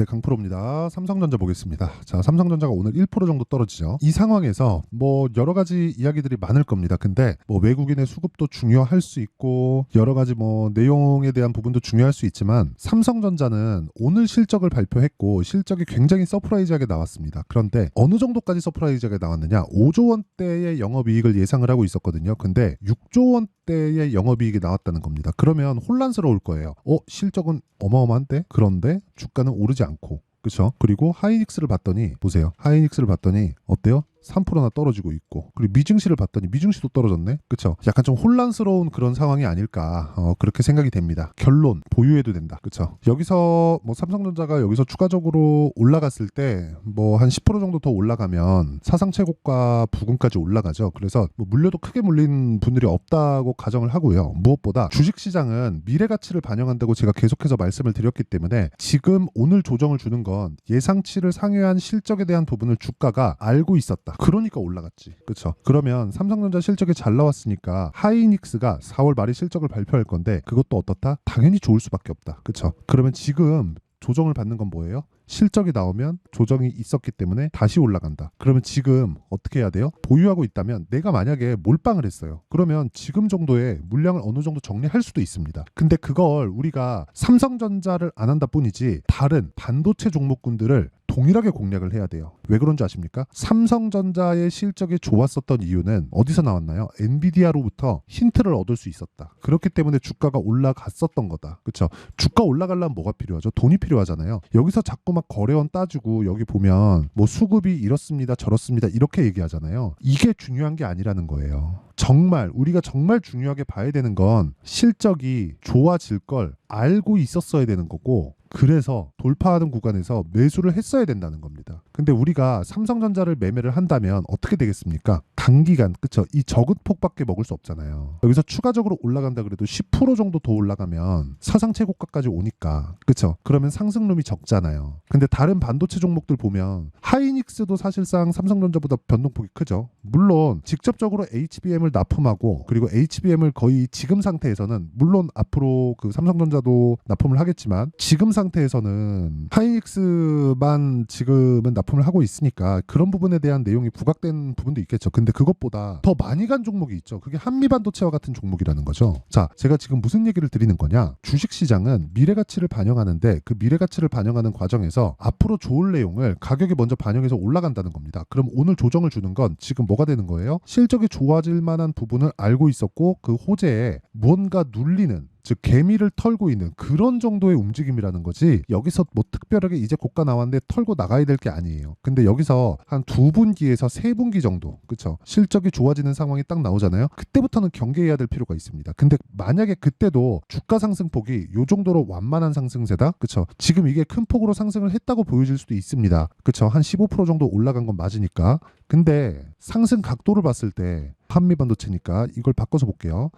네, 강프로입니다. 삼성전자 보겠습니다. 자, 삼성전자가 오늘 1% 정도 떨어지죠. 이 상황에서 뭐 여러 가지 이야기들이 많을 겁니다. 근데 뭐 외국인의 수급도 중요할 수 있고 여러 가지 뭐 내용에 대한 부분도 중요할 수 있지만 삼성전자는 오늘 실적을 발표했고 실적이 굉장히 서프라이즈하게 나왔습니다. 그런데 어느 정도까지 서프라이즈하게 나왔느냐? 5조 원대의 영업이익을 예상을 하고 있었거든요. 근데 6조 원대의 영업이익이 나왔다는 겁니다. 그러면 혼란스러울 거예요. 실적은 어마어마한데? 그런데 주가는 오르지 않고, 그렇죠? 그리고 하이닉스를 봤더니 보세요. 하이닉스를 봤더니 어때요? 3%나 떨어지고 있고, 그리고 미증시를 봤더니 미증시도 떨어졌네. 그렇죠? 약간 좀 혼란스러운 그런 상황이 아닐까, 그렇게 생각이 됩니다. 결론, 보유해도 된다. 그렇죠? 여기서 뭐 삼성전자가 여기서 추가적으로 올라갔을 때 뭐 한 10% 정도 더 올라가면 사상 최고가 부근까지 올라가죠. 그래서 뭐 물려도 크게 물린 분들이 없다고 가정을 하고요. 무엇보다 주식시장은 미래 가치를 반영한다고 제가 계속해서 말씀을 드렸기 때문에 지금 오늘 조정을 주는 건 예상치를 상회한 실적에 대한 부분을 주가가 알고 있었다. 그러니까 올라갔지. 그렇죠? 그러면 삼성전자 실적이 잘 나왔으니까 하이닉스가 4월 말에 실적을 발표할 건데 그것도 어떻다? 당연히 좋을 수밖에 없다. 그렇죠? 그러면 지금 조정을 받는 건 뭐예요? 실적이 나오면 조정이 있었기 때문에 다시 올라간다. 그러면 지금 어떻게 해야 돼요? 보유하고 있다면 내가 만약에 몰빵을 했어요. 그러면 지금 정도의 물량을 어느 정도 정리할 수도 있습니다. 근데 그걸 우리가 삼성전자를 안 한다 뿐이지 다른 반도체 종목군들을 동일하게 공략을 해야 돼요. 왜 그런 줄 아십니까? 삼성전자의 실적이 좋았었던 이유는 어디서 나왔나요? 엔비디아로부터 힌트를 얻을 수 있었다. 그렇기 때문에 주가가 올라갔었던 거다. 그렇죠? 주가 올라가려면 뭐가 필요하죠? 돈이 필요하잖아요. 여기서 자꾸 막 거래원 따지고 여기 보면 뭐 수급이 이렇습니다, 저렇습니다 이렇게 얘기하잖아요. 이게 중요한 게 아니라는 거예요. 정말 우리가 정말 중요하게 봐야 되는 건 실적이 좋아질 걸 알고 있었어야 되는 거고, 그래서 돌파하는 구간에서 매수를 했어야 된다는 겁니다. 근데 우리가 삼성전자를 매매를 한다면 어떻게 되겠습니까? 단기간, 그쵸? 이 적은 폭밖에 먹을 수 없잖아요. 여기서 추가적으로 올라간다 그래도 10% 정도 더 올라가면 사상 최고가까지 오니까, 그쵸? 그러면 상승룸이 적잖아요. 근데 다른 반도체 종목들 보면 하이닉스도 사실상 삼성전자보다 변동폭이 크죠. 물론 직접적으로 HBM을 납품하고, 그리고 HBM을 거의 지금 상태에서는 물론 앞으로 그 삼성전자도 납품을 하겠지만 지금 상태에서는 하이닉스만 지금은 납품을 하고 있으니까 그런 부분에 대한 내용이 부각된 부분도 있겠죠. 근데 그것보다 더 많이 간 종목이 있죠. 그게 한미반도체와 같은 종목이라는 거죠. 자, 제가 지금 무슨 얘기를 드리는 거냐? 주식시장은 미래가치를 반영하는데 그 미래가치를 반영하는 과정에서 앞으로 좋을 내용을 가격이 먼저 반영해서 올라간다는 겁니다. 그럼 오늘 조정을 주는 건 지금 뭐가 되는 거예요? 실적이 좋아질 만한 부분을 알고 있었고 그 호재에 무언가 눌리는, 즉 개미를 털고 있는 그런 정도의 움직임이라는 거지, 여기서 뭐 특별하게 이제 고가 나왔는데 털고 나가야 될 게 아니에요. 근데 여기서 한 2분기에서 3분기 정도, 그쵸? 실적이 좋아지는 상황이 딱 나오잖아요. 그때부터는 경계해야 될 필요가 있습니다. 근데 만약에 그때도 주가 상승폭이 요 정도로 완만한 상승세다, 그쵸? 지금 이게 큰 폭으로 상승을 했다고 보여질 수도 있습니다. 그쵸? 한 15% 정도 올라간 건 맞으니까. 근데 상승 각도를 봤을 때 한미반도체니까 이걸 바꿔서 볼게요.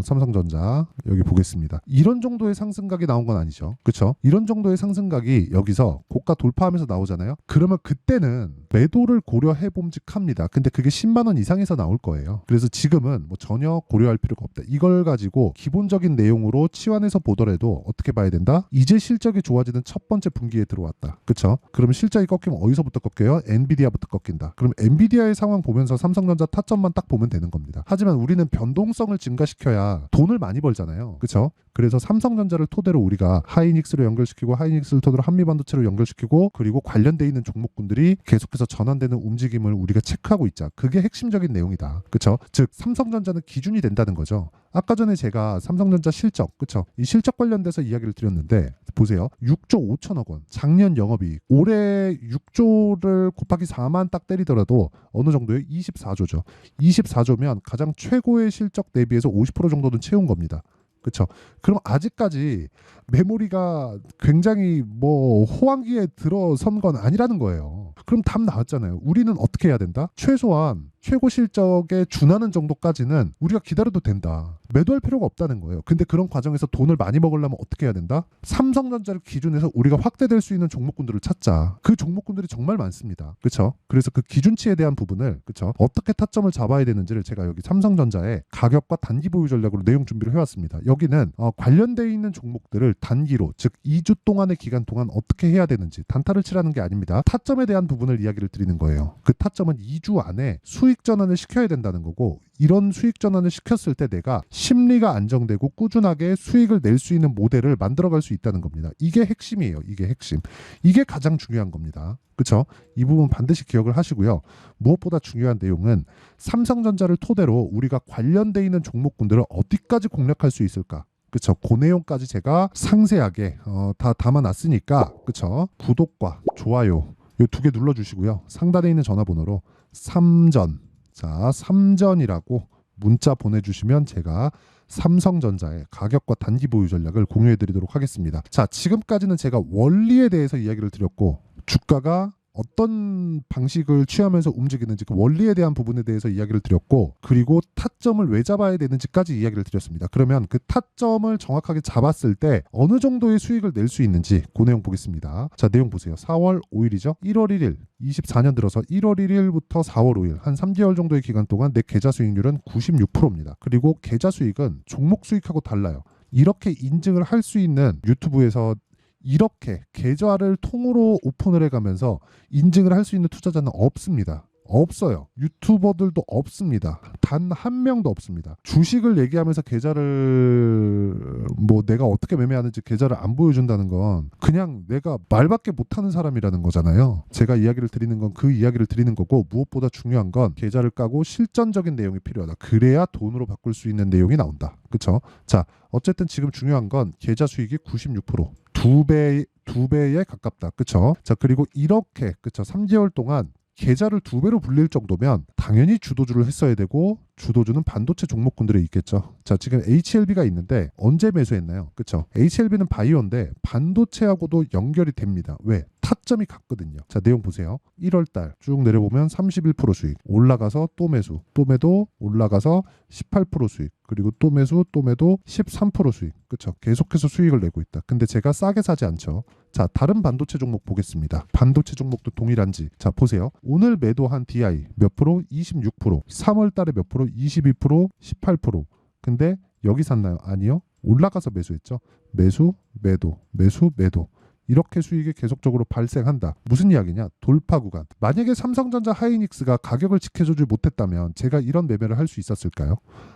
삼성전자 여기 보겠습니다. 이런 정도의 상승각이 나온 건 아니죠. 그렇죠? 이런 정도의 상승각이 여기서 고가 돌파하면서 나오잖아요. 그러면 그때는 매도를 고려해 봄직합니다. 근데 그게 10만 원 이상에서 나올 거예요. 그래서 지금은 뭐 전혀 고려할 필요가 없다. 이걸 가지고 기본적인 내용으로 치환해서 보더라도 어떻게 봐야 된다? 이제 실적이 좋아지는 첫 번째 분기에 들어왔다. 그렇죠? 그러면 실적이 꺾이면 어디서부터 꺾여요? 엔비디아부터 꺾인다. 그럼 엔비디아의 상황 보면서 삼성전자 타점만 딱 보면 되는 겁니다. 하지만 우리는 변동성을 증가시켜야 돈을 많이 벌잖아요. 그렇죠? 그래서 삼성전자를 토대로 우리가 하이닉스로 연결시키고 하이닉스를 토대로 한미반도체로 연결시키고 그리고 관련돼 있는 종목군들이 계속해서 전환되는 움직임을 우리가 체크하고 있자. 그게 핵심적인 내용이다. 그렇죠? 즉 삼성전자는 기준이 된다는 거죠. 아까 전에 제가 삼성전자 실적, 그렇죠? 이 실적 관련돼서 이야기를 드렸는데 보세요. 6조 5천억 원. 작년 영업이익. 올해 6조를 곱하기 4만 딱 때리더라도 어느 정도예요? 24조죠. 24조면 가장 최고의 실적 대비해서 50% 정도는 채운 겁니다. 그렇죠? 그럼 아직까지 메모리가 굉장히 뭐 호황기에 들어선 건 아니라는 거예요. 그럼 답 나왔잖아요. 우리는 어떻게 해야 된다? 최소한 최고 실적에 준하는 정도까지는 우리가 기다려도 된다. 매도할 필요가 없다는 거예요. 근데 그런 과정에서 돈을 많이 먹으려면 어떻게 해야 된다? 삼성전자를 기준해서 우리가 확대될 수 있는 종목군들을 찾자. 그 종목군들이 정말 많습니다. 그렇죠? 그래서 그 기준치에 대한 부분을 그렇죠? 어떻게 타점을 잡아야 되는지를 제가 여기 삼성전자의 가격과 단기 보유 전략으로 내용 준비를 해왔습니다. 여기는 관련되어 있는 종목들을 단기로 즉 2주 동안의 기간 동안 어떻게 해야 되는지 단타를 치라는 게 아닙니다. 타점에 대한 부분을 이야기를 드리는 거예요. 그 타점은 2주 안에 수익 전환을 시켜야 된다는 거고 이런 수익 전환을 시켰을 때 내가 심리가 안정되고 꾸준하게 수익을 낼 수 있는 모델을 만들어갈 수 있다는 겁니다. 이게 핵심이에요. 이게 핵심. 이게 가장 중요한 겁니다. 그렇죠? 이 부분 반드시 기억을 하시고요. 무엇보다 중요한 내용은 삼성전자를 토대로 우리가 관련돼 있는 종목군들을 어디까지 공략할 수 있을까? 그쵸? 그 내용까지 제가 상세하게 다 담아놨으니까 그쵸? 구독과 좋아요 이 두 개 눌러주시고요. 상단에 있는 전화번호로 삼전이라고 문자 보내주시면 제가 삼성전자의 가격과 단기 보유 전략을 공유해드리도록 하겠습니다. 자, 지금까지는 제가 원리에 대해서 이야기를 드렸고 주가가 어떤 방식을 취하면서 움직이는지 그 원리에 대한 부분에 대해서 이야기를 드렸고 그리고 타점을 왜 잡아야 되는지까지 이야기를 드렸습니다. 그러면 그 타점을 정확하게 잡았을 때 어느 정도의 수익을 낼 수 있는지 그 내용 보겠습니다. 자, 내용 보세요. 4월 5일이죠. 1월 1일 24년 들어서 1월 1일부터 4월 5일 한 3개월 정도의 기간 동안 내 계좌 수익률은 96%입니다. 그리고 계좌 수익은 종목 수익하고 달라요. 이렇게 인증을 할 수 있는 유튜브에서 이렇게 계좌를 통으로 오픈을 해가면서 인증을 할 수 있는 투자자는 없습니다. 없어요. 유튜버들도 없습니다. 단 한 명도 없습니다. 주식을 얘기하면서 계좌를 내가 어떻게 매매하는지 계좌를 안 보여준다는 건 그냥 내가 말밖에 못하는 사람이라는 거잖아요. 제가 이야기를 드리는 건 그 이야기를 드리는 거고 무엇보다 중요한 건 계좌를 까고 실전적인 내용이 필요하다. 그래야 돈으로 바꿀 수 있는 내용이 나온다. 그렇죠? 자, 어쨌든 지금 중요한 건 계좌 수익이 96%. 두 배에 가깝다. 그쵸? 자, 그리고 이렇게, 그쵸? 3개월 동안 계좌를 2배로 불릴 정도면 당연히 주도주를 했어야 되고 주도주는 반도체 종목군들에 있겠죠. 자, 지금 HLB가 있는데 언제 매수했나요? 그쵸? HLB는 바이오인데 반도체하고도 연결이 됩니다. 왜? 타점이 같거든요. 자, 내용 보세요. 1월달 쭉 내려보면 31% 수익, 올라가서 또 매수, 또 매도, 올라가서 18% 수익, 그리고 또 매수, 또 매도 13% 수익. 그쵸? 계속해서 수익을 내고 있다. 근데 제가 싸게 사지 않죠. 자, 다른 반도체 종목 보겠습니다. 반도체 종목도 동일한지. 자, 보세요. 오늘 매도한 DI 몇 프로? 26%. 3월 달에 몇 프로? 22%, 18%. 근데 여기 샀나요? 아니요. 올라가서 매수했죠. 매수, 매도, 매수, 매도. 이렇게 수익이 계속적으로 발생한다. 무슨 이야기냐? 돌파 구간. 만약에 삼성전자 하이닉스가 가격을 지켜주지 못했다면 제가 이런 매매를 할 수 있었을까요?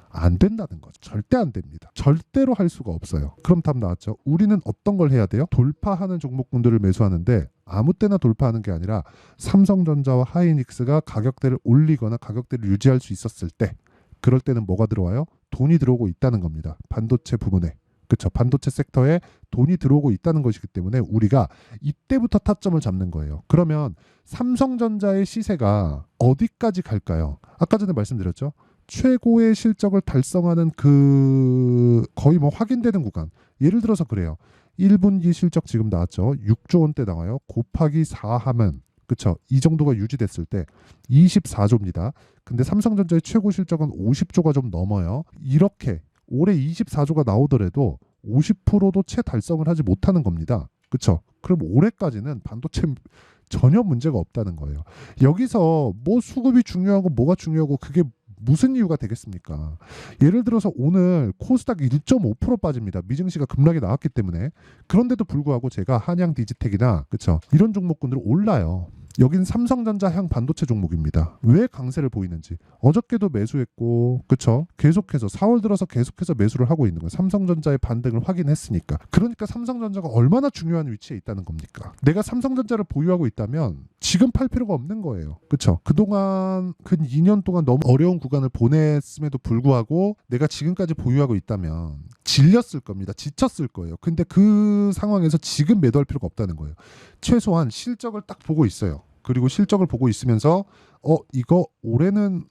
안 된다는 거죠. 절대 안 됩니다. 절대로 할 수가 없어요. 그럼 답 나왔죠. 우리는 어떤 걸 해야 돼요? 돌파하는 종목군들을 매수하는데 아무 때나 돌파하는 게 아니라 삼성전자와 하이닉스가 가격대를 올리거나 가격대를 유지할 수 있었을 때 그럴 때는 뭐가 들어와요? 돈이 들어오고 있다는 겁니다. 반도체 부분에. 그렇죠. 반도체 섹터에 돈이 들어오고 있다는 것이기 때문에 우리가 이때부터 타점을 잡는 거예요. 그러면 삼성전자의 시세가 어디까지 갈까요? 아까 전에 말씀드렸죠. 최고의 실적을 달성하는 그 거의 확인되는 구간. 예를 들어서 그래요. 1분기 실적 지금 나왔죠. 6조 원대 나와요. 곱하기 4 하면 그쵸? 이 정도가 유지됐을 때 24조입니다. 근데 삼성전자의 최고 실적은 50조가 좀 넘어요. 이렇게 올해 24조가 나오더라도 50%도 채 달성을 하지 못하는 겁니다. 그렇죠? 그럼 올해까지는 반도체 전혀 문제가 없다는 거예요. 여기서 수급이 중요하고 뭐가 중요하고 그게 무슨 이유가 되겠습니까? 예를 들어서 오늘 코스닥 1.5% 빠집니다. 미증시가 급락이 나왔기 때문에. 그런데도 불구하고 제가 한양 디지텍이나 그렇죠? 이런 종목군들은 올라요. 여긴 삼성전자향 반도체 종목입니다. 왜 강세를 보이는지. 어저께도 매수했고, 그쵸? 계속해서 4월 들어서 계속해서 매수를 하고 있는 거예요. 삼성전자의 반등을 확인했으니까. 그러니까 삼성전자가 얼마나 중요한 위치에 있다는 겁니까? 내가 삼성전자를 보유하고 있다면 지금 팔 필요가 없는 거예요. 그쵸? 그동안 근 2년 동안 너무 어려운 구간을 보냈음에도 불구하고 내가 지금까지 보유하고 있다면 질렸을 겁니다. 지쳤을 거예요. 근데 그 상황에서 지금 매도할 필요가 없다는 거예요. 최소한 실적을 딱 보고 있어요. 그리고 실적을 보고 있으면서 이거 올해는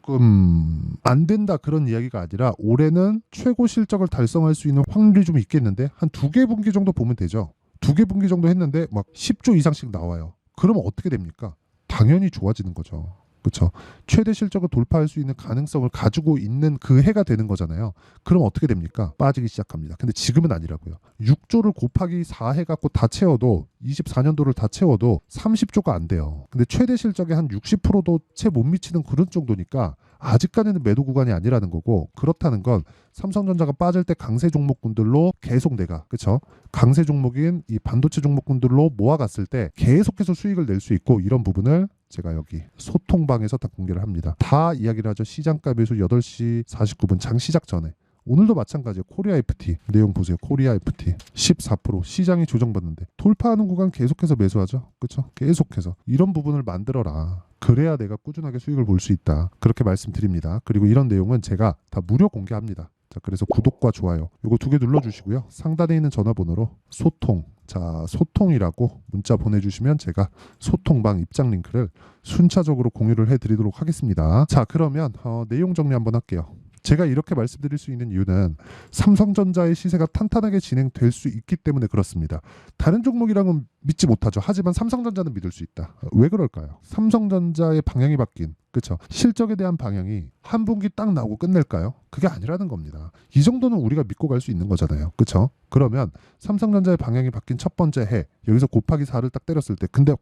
안 된다 그런 이야기가 아니라 올해는 최고 실적을 달성할 수 있는 확률이 좀 있겠는데 한 2개 분기 정도 보면 되죠. 2개 분기 정도 했는데 막 10조 이상씩 나와요. 그러면 어떻게 됩니까? 당연히 좋아지는 거죠. 그렇죠? 최대 실적을 돌파할 수 있는 가능성을 가지고 있는 그 해가 되는 거잖아요. 그럼 어떻게 됩니까? 빠지기 시작합니다. 근데 지금은 아니라고요. 6조를 곱하기 4 해갖고 다 채워도 24년도를 다 채워도 30조가 안 돼요. 근데 최대 실적의 한 60%도 채 못 미치는 그런 정도니까 아직까지는 매도 구간이 아니라는 거고, 그렇다는 건 삼성전자가 빠질 때 강세 종목군들로 계속 내가, 그쵸? 강세 종목인 이 반도체 종목군들로 모아갔을 때 계속해서 수익을 낼 수 있고, 이런 부분을 제가 여기 소통방에서 다 공개를 합니다. 다 이야기를 하죠. 시장가 매수 8시 49분 장 시작 전에. 오늘도 마찬가지예요. 코리아 FT 내용 보세요. 코리아 FT 14% 시장이 조정받는데 돌파하는 구간 계속해서 매수하죠. 그렇죠? 계속해서 이런 부분을 만들어라. 그래야 내가 꾸준하게 수익을 볼 수 있다. 그렇게 말씀드립니다. 그리고 이런 내용은 제가 다 무료 공개합니다. 자, 그래서 구독과 좋아요 요거 2개 눌러주시고요. 상단에 있는 전화번호로 소통, 자 소통이라고 문자 보내주시면 제가 소통방 입장 링크를 순차적으로 공유를 해드리도록 하겠습니다. 자, 그러면 내용 정리 한번 할게요. 제가 이렇게 말씀드릴 수 있는 이유는 삼성전자의 시세가 탄탄하게 진행될 수 있기 때문에 그렇습니다. 다른 종목이랑은 믿지 못하죠. 하지만 삼성전자는 믿을 수 있다. 왜 그럴까요? 삼성전자의 방향이 바뀐, 그렇죠? 실적에 대한 방향이 한 분기 딱 나오고 끝낼까요? 그게 아니라는 겁니다. 이 정도는 우리가 믿고 갈 수 있는 거잖아요. 그렇죠? 그러면 삼성전자의 방향이 바뀐 첫 번째 해, 여기서 곱하기 4를 딱 때렸을 때, 근데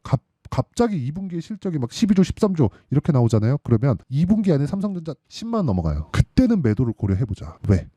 갑자기 2분기의 실적이 막 12조, 13조 이렇게 나오잖아요. 그러면 2분기 안에 삼성전자 10만 넘어가요. 그때는 매도를 고려해보자. 왜?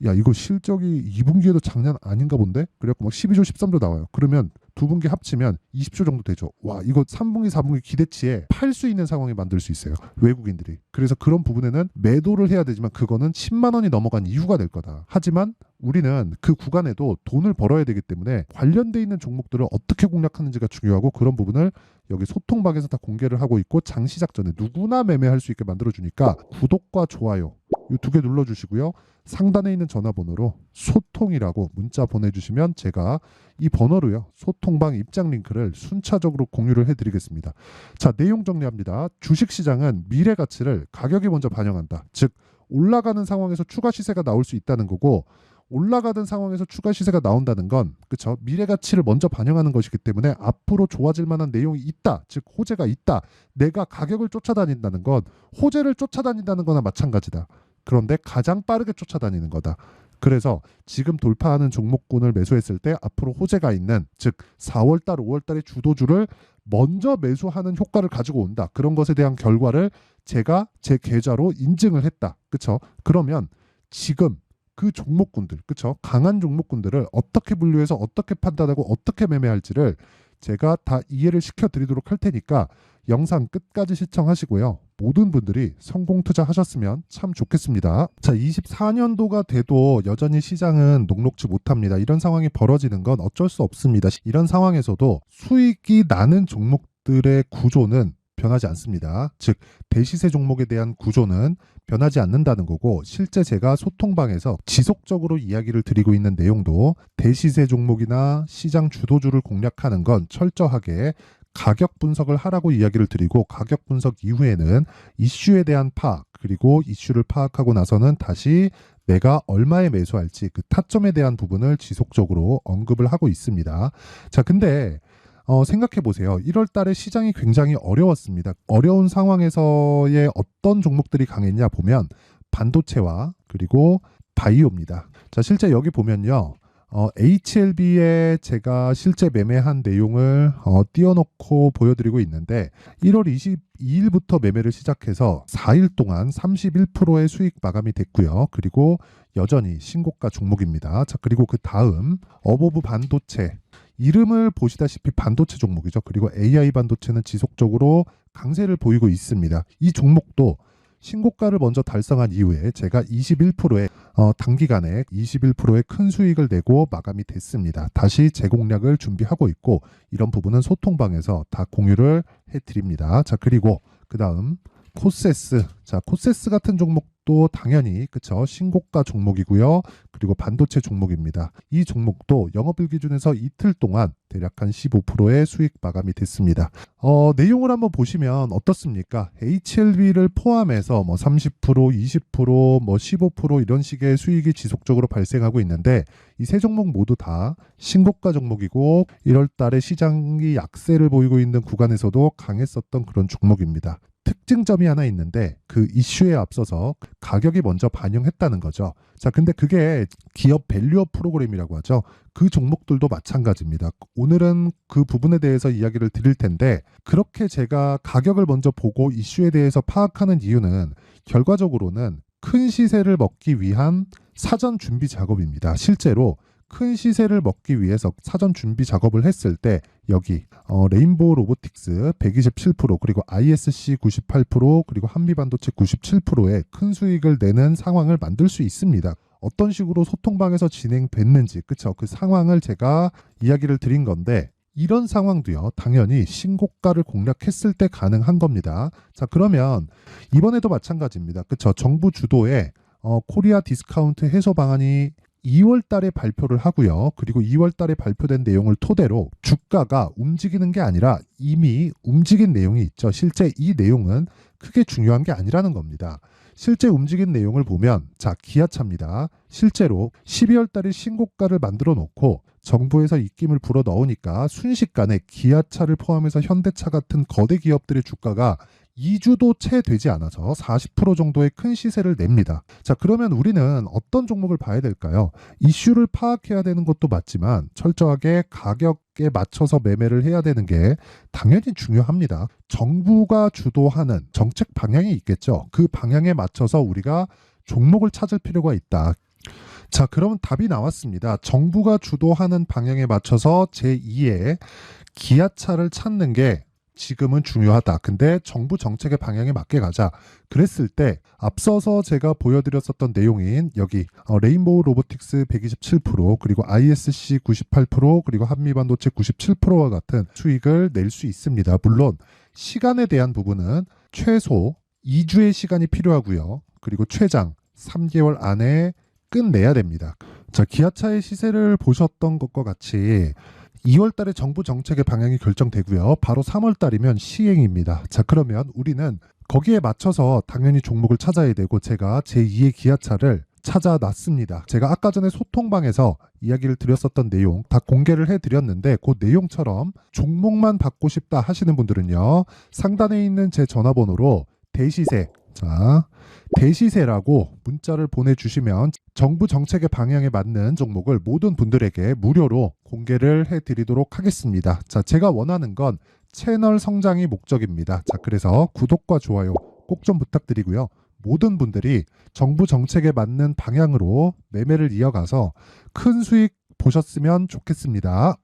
야 이거 실적이 2분기에도 장난 아닌가 본데? 그래갖고 막 12조, 13조 나와요. 그러면 두 분기 합치면 20조 정도 되죠. 와, 이거 3분기, 4분기 기대치에 팔 수 있는 상황이 만들 수 있어요. 외국인들이. 그래서 그런 부분에는 매도를 해야 되지만 그거는 10만 원이 넘어간 이유가 될 거다. 하지만 우리는 그 구간에도 돈을 벌어야 되기 때문에 관련돼 있는 종목들을 어떻게 공략하는지가 중요하고, 그런 부분을 여기 소통방에서 다 공개를 하고 있고, 장 시작 전에 누구나 매매할 수 있게 만들어주니까 구독과 좋아요 이 2개 눌러주시고요. 상단에 있는 전화번호로 소통이라고 문자 보내주시면 제가 이 번호로요 소통방 입장 링크를 순차적으로 공유를 해드리겠습니다. 자, 내용 정리합니다. 주식시장은 미래 가치를 가격이 먼저 반영한다. 즉 올라가는 상황에서 추가 시세가 나올 수 있다는 거고, 올라가던 상황에서 추가 시세가 나온다는 건, 그쵸, 미래 가치를 먼저 반영하는 것이기 때문에 앞으로 좋아질 만한 내용이 있다, 즉 호재가 있다. 내가 가격을 쫓아다닌다는 건 호재를 쫓아다닌다는 거나 마찬가지다. 그런데 가장 빠르게 쫓아다니는 거다. 그래서 지금 돌파하는 종목군을 매수했을 때 앞으로 호재가 있는, 즉 4월달, 5월달의 주도주를 먼저 매수하는 효과를 가지고 온다. 그런 것에 대한 결과를 제가 제 계좌로 인증을 했다. 그쵸? 그러면 지금 그 종목군들, 그쵸? 강한 종목군들을 어떻게 분류해서 어떻게 판단하고 어떻게 매매할지를 제가 다 이해를 시켜드리도록 할 테니까 영상 끝까지 시청하시고요. 모든 분들이 성공 투자하셨으면 참 좋겠습니다. 자, 24년도가 돼도 여전히 시장은 녹록지 못합니다. 이런 상황이 벌어지는 건 어쩔 수 없습니다. 이런 상황에서도 수익이 나는 종목들의 구조는 변하지 않습니다. 즉 대시세 종목에 대한 구조는 변하지 않는다는 거고, 실제 제가 소통방에서 지속적으로 이야기를 드리고 있는 내용도 대시세 종목이나 시장 주도주를 공략하는 건 철저하게 가격 분석을 하라고 이야기를 드리고, 가격 분석 이후에는 이슈에 대한 파악, 그리고 이슈를 파악하고 나서는 다시 내가 얼마에 매수할지 그 타점에 대한 부분을 지속적으로 언급을 하고 있습니다. 자, 근데 생각해 보세요. 1월 달에 시장이 굉장히 어려웠습니다. 어려운 상황에서의 어떤 종목들이 강했냐 보면 반도체와 그리고 바이오입니다. 자, 실제 여기 보면요. HLB에 제가 실제 매매한 내용을 띄워놓고 보여드리고 있는데, 1월 22일부터 매매를 시작해서 4일 동안 31%의 수익 마감이 됐고요. 그리고 여전히 신고가 종목입니다. 자, 그리고 그 다음 어보브 반도체, 이름을 보시다시피 반도체 종목이죠. 그리고 AI 반도체는 지속적으로 강세를 보이고 있습니다. 이 종목도 신고가를 먼저 달성한 이후에 제가 21%의 단기간에 21%의 큰 수익을 내고 마감이 됐습니다. 다시 재공략을 준비하고 있고, 이런 부분은 소통방에서 다 공유를 해드립니다. 자, 그리고 그 다음 코세스. 자, 코세스 같은 종목도 당연히 그쵸, 신고가 종목이고요. 그리고 반도체 종목입니다. 이 종목도 영업일 기준에서 이틀 동안 대략 한 15%의 수익 마감이 됐습니다. 내용을 한번 보시면 어떻습니까? HLB를 포함해서 뭐 30%, 20%, 뭐 15% 이런 식의 수익이 지속적으로 발생하고 있는데, 이 세 종목 모두 다 신고가 종목이고 1월 달에 시장이 약세를 보이고 있는 구간에서도 강했었던 그런 종목입니다. 특징점이 하나 있는데 그 이슈에 앞서서 가격이 먼저 반영했다는 거죠. 자, 근데 그게 기업 밸류업 프로그램이라고 하죠. 그 종목들도 마찬가지입니다. 오늘은 그 부분에 대해서 이야기를 드릴 텐데 그렇게 제가 가격을 먼저 보고 이슈에 대해서 파악하는 이유는 결과적으로는 큰 시세를 먹기 위한 사전 준비 작업입니다. 실제로 큰 시세를 먹기 위해서 사전 준비 작업을 했을 때 여기 레인보우 로보틱스 127% 그리고 ISC 98% 그리고 한미반도체 97%의 큰 수익을 내는 상황을 만들 수 있습니다. 어떤 식으로 소통방에서 진행됐는지 그쵸? 그 상황을 제가 이야기를 드린 건데 이런 상황도요 당연히 신고가를 공략했을 때 가능한 겁니다. 자, 그러면 이번에도 마찬가지입니다. 그쵸? 정부 주도의 코리아 디스카운트 해소 방안이 2월 달에 발표를 하고요. 그리고 2월 달에 발표된 내용을 토대로 주가가 움직이는 게 아니라 이미 움직인 내용이 있죠. 실제 이 내용은 크게 중요한 게 아니라는 겁니다. 실제 움직인 내용을 보면 자, 기아차입니다. 실제로 12월 달에 신고가를 만들어 놓고 정부에서 입김을 불어 넣으니까 순식간에 기아차를 포함해서 현대차 같은 거대 기업들의 주가가 2주도 채 되지 않아서 40% 정도의 큰 시세를 냅니다. 자, 그러면 우리는 어떤 종목을 봐야 될까요? 이슈를 파악해야 되는 것도 맞지만 철저하게 가격에 맞춰서 매매를 해야 되는 게 당연히 중요합니다. 정부가 주도하는 정책 방향이 있겠죠. 그 방향에 맞춰서 우리가 종목을 찾을 필요가 있다. 자, 그럼 답이 나왔습니다. 정부가 주도하는 방향에 맞춰서 제2의 기아차를 찾는 게 지금은 중요하다. 근데 정부 정책의 방향에 맞게 가자. 그랬을 때 앞서서 제가 보여드렸었던 내용인 여기 레인보우 로보틱스 127% 그리고 ISC 98% 그리고 한미반도체 97%와 같은 수익을 낼 수 있습니다. 물론 시간에 대한 부분은 최소 2주의 시간이 필요하고요. 그리고 최장 3개월 안에 끝내야 됩니다. 자, 기아차의 시세를 보셨던 것과 같이 2월 달에 정부 정책의 방향이 결정되고요. 바로 3월 달이면 시행입니다. 자, 그러면 우리는 거기에 맞춰서 당연히 종목을 찾아야 되고 제가 제2의 기아차를 찾아놨습니다. 제가 아까 전에 소통방에서 이야기를 드렸었던 내용 다 공개를 해드렸는데 그 내용처럼 종목만 받고 싶다 하시는 분들은요. 상단에 있는 제 전화번호로 대시세 자, 대시세라고 문자를 보내주시면 정부 정책의 방향에 맞는 종목을 모든 분들에게 무료로 공개를 해드리도록 하겠습니다. 자, 제가 원하는 건 채널 성장이 목적입니다. 자, 그래서 구독과 좋아요 꼭 좀 부탁드리고요. 모든 분들이 정부 정책에 맞는 방향으로 매매를 이어가서 큰 수익 보셨으면 좋겠습니다.